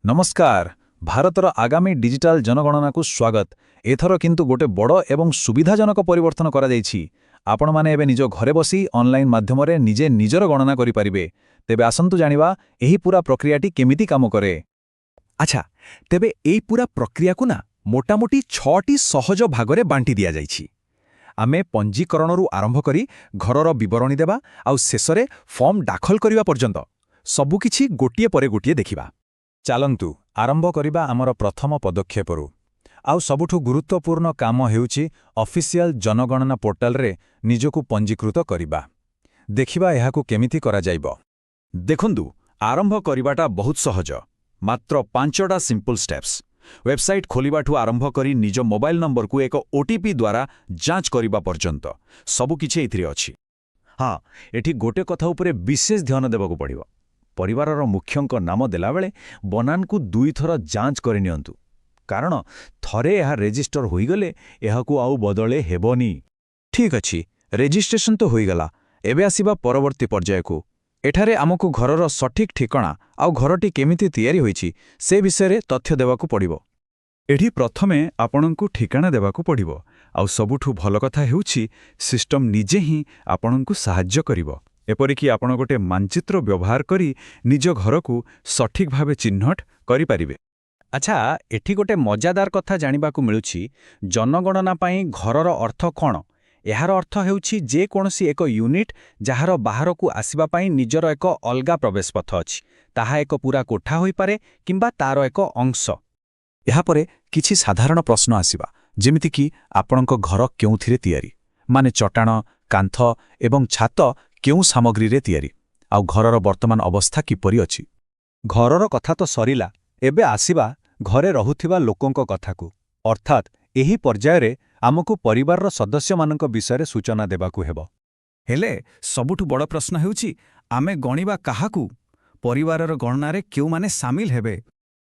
नमस्कार भारतर आगामी डिजिटल जनगणना को स्वागत। एथर किंतु गोटे बड़ एवं सुविधाजनक परिवर्तन करा जायछि। आपण माने एबे निज घरे बसी ऑनलाइन माध्यम रे निजे निजर गणना करि परिबे। तेबे आसंतु जानिबा एही पूरा प्रक्रियाटी केमिति काम करे। अच्छा तेबे एई पूरा प्रक्रिया को ना मोटामोटी 6टी सहज भागरे बांटी दिया जायछि। आमे पंजीकरणरू आरंभ करी घरर विवरणी देबा आउ शेषरे फॉर्म दाखल करिवा पर्यंत सबु किछि गोटिए परे गोटिए देखिबा। चालंतु आरंभ करिबा आमर प्रथम पदक्षेपरू। आउ सबुठु गुरुत्वपूर्ण काम हेउछि ऑफिशियल जनगणना पोर्टल रे निजकु पंजीकृत करिबा। देखिबा एहाकु केमिति करा जाइबो। देखंदु आरंभ करिबाटा बहुत सहज, मात्र 5टा सिंपल स्टेप्स। वेबसाइट खोलिबाठु आरंभ करी निज मोबाइल नंबर को एक ओटीपी द्वारा जांच करिबा पर्यंत सबु किछि एथिरे अछि। हाँ, एठी गोटे कथा उपरे विशेष ध्यान देबाकू पड़िबो। परिवारर मुख्यंक नाम देला बेले बनान को 2 थर जांच करि नियंतु, कारण थरे एहा रेजिस्टर होइगले एहाकू आउ बदले हेबनी। ठीक अछि, रेजिस्ट्रेशन तो होइगला। एबे आसीबा परवर्ती पर्याय को। एठारे आमको घरर सठिक ठिकाणा आउ घरटी केमिति तयारी होइछि से विषय तथ्य देवाकू पड़िबो। एठी प्रथमे आपणंकु ठिकाणा देवाकू पड़िबो, आउ सबुठु भल कथा हेउछि सिस्टम निजे ही आपणंकु सहाय्य करिवो। एपरिकी आपण गोटे मानचित्र व्यवहार करी निज घर को सठिक भावे चिन्हट करि परिबे। अच्छा, एठी गोटे मजादार कथा जानिबाकू मिलुछि। जनगणना पाई घरर अर्थ कोन? एहार अर्थ हेउछि जे कोनसी एक यूनिट जहार बाहर को आसीबा पाई निजर एक अलगा प्रवेश पथ अछि। ताहा एक पूरा कोठा होई पारे किंबा तार एक अंश। एहा परे किछि साधारण प्रश्न आसीबा, जेमिति कि आपणक घर केउथिरे तयारी, माने चटाण, कांथ एवं छात केउ सामग्री रे तयारी, आउ घरर वर्तमान अवस्था किपरि अछि। घरर कथा तो सरिला, एबे आसीबा घरे रहुथिबा लोकंक कथाकू। अर्थात एही पर्याୟରେ आमको परिवारर सदस्यमानक विषय सूचना देबाकू हेबो। हेले सबुठु बड़ प्रश्न हेउछि आमे गणिबा काहाकू? परिवारर गणनारे केउ माने सामिल हेबे?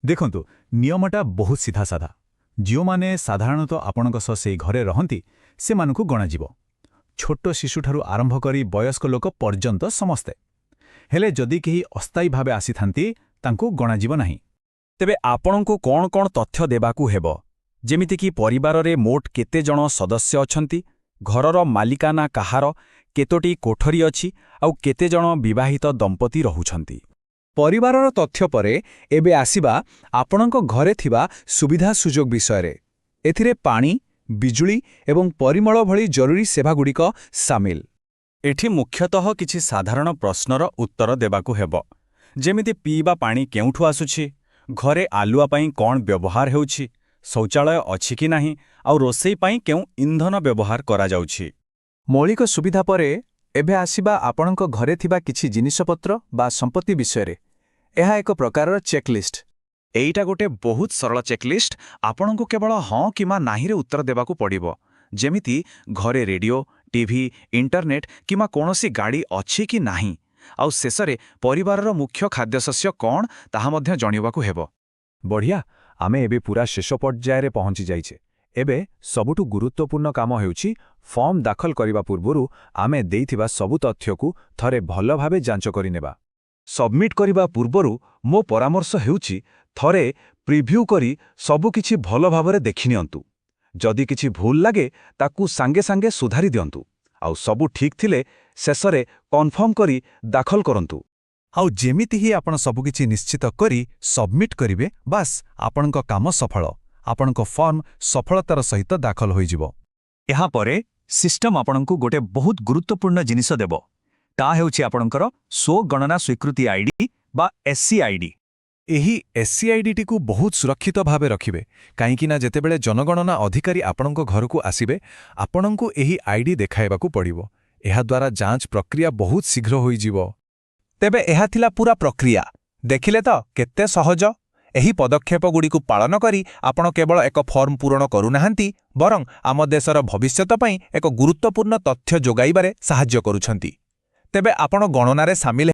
देखंतु नियमटा बहुत सीधा साधा। जियो माने साधारणतः आपणक सह सेई घरे रहंती से मानकू गणा जिवो। छोट शिशुठारु आरंभ करी वयस्क लोक पर्यंत समस्ते। हेले जदि केही अस्थायी भावे आसीथांती तांकू गणाजिब नाही। तेबे आपणको कोन कोन तथ्य देबाकू हेबो? जेमिति कि परिवाररे मोट केते जण सदस्य अछंती, घरर मालिकाना काहार, केतोटी कोठरी अछि, आउ केते जण विवाहित दंपति रहुछंती। परिवारर तथ्य परे एबे आसीबा आपणक घरे थिबा सुविधा सुजोग विषयरे। एथिरे पानी, बिजुली एवं परिमल भली जरूरी सेवागुड़िक सामिल। एठी मुख्यतः किछि साधारण प्रश्नर उत्तर देबाकू हेबो, जेमिति पीवा पानी केउठु आसुछि, घरे आलुआ पाई कोन व्यवहार हेउछि, शौचालय अछि कि नाही, आउ रोसई पाई केउ इंधन व्यवहार करा जाउछि। मौलिक सुविधा परे एबे आसीबा आपणक घरे थिबा किछि जिनिसपत्र बा संपत्ति विषयरे। एहा एक प्रकारर चेकलिस्ट। एइटा गोटे बहुत सरल चेकलिस्ट। आपणको केवल हाँ किमा नाही रे उत्तर देबाकू पड़िबो। जेमिति घरे रेडियो, टीवी, इंटरनेट किमा कोनोसी गाड़ी अछि कि नाही, आउ शेषरे परिवारर मुख्य खाद्यशस्य कोन ताहा मध्य जणिबाकू हेबो। बढ़िया, आमे एबे पूरा शेष पर्याୟରେ पहुंची जाइछे। एबे सबुठु गुरुत्वपूर्ण काम हेउछि फॉर्म दाखल करिबा पूर्वरु आमे देइथिबा सबु तथ्यकू थरे भल भावे जांच करि नेबा। सबमिट करिबा पूर्वरु मो परामर्श हेउछि थरे प्रिव्यू करी सबु किछि भल भावरे देखिनियंतु। जदि किछि भूल लागे ताकू सांगे सांगे सुधारी दियंतु, आउ सबु ठीक थिले शेषरे कन्फर्म करी दाखल करंतु। आउ जेमिति ही आपण सबु किछि निश्चित करी सबमिट करिवे, बास आपणक काम सफल। आपणक फॉर्म सफलतार सहित दाखल होई जिवो। एहा परे सिस्टम आपणकू गोटे बहुत गुरुत्वपूर्ण जिनिस देबो। ता हेउछि आपणकर स्व गणना स्वीकृति आईडी बा एससी आईडी। एही एससी आईडी को बहुत सुरक्षित भावे रखिबे, काईकि ना जेतेबेले जनगणना अधिकारी आपणक घरकू आसीबे आपणकू एही आईडी देखाइबाकू पड़िबो। एहा द्वारा जांच प्रक्रिया बहुत शीघ्र होई जिवो। तेबे एहा थिला पूरा प्रक्रिया। देखिले तो केते सहज। एही पदक्षेपगुड़िकू पालन करी आपण केवल एक फॉर्म पूरण करूनाहांती, बरं आम देशर भविष्यत पई एक गुरुत्वपूर्ण तथ्य जोगाइबारे साहाय्य करूछंती। तेबे आपण गणनारे सामिल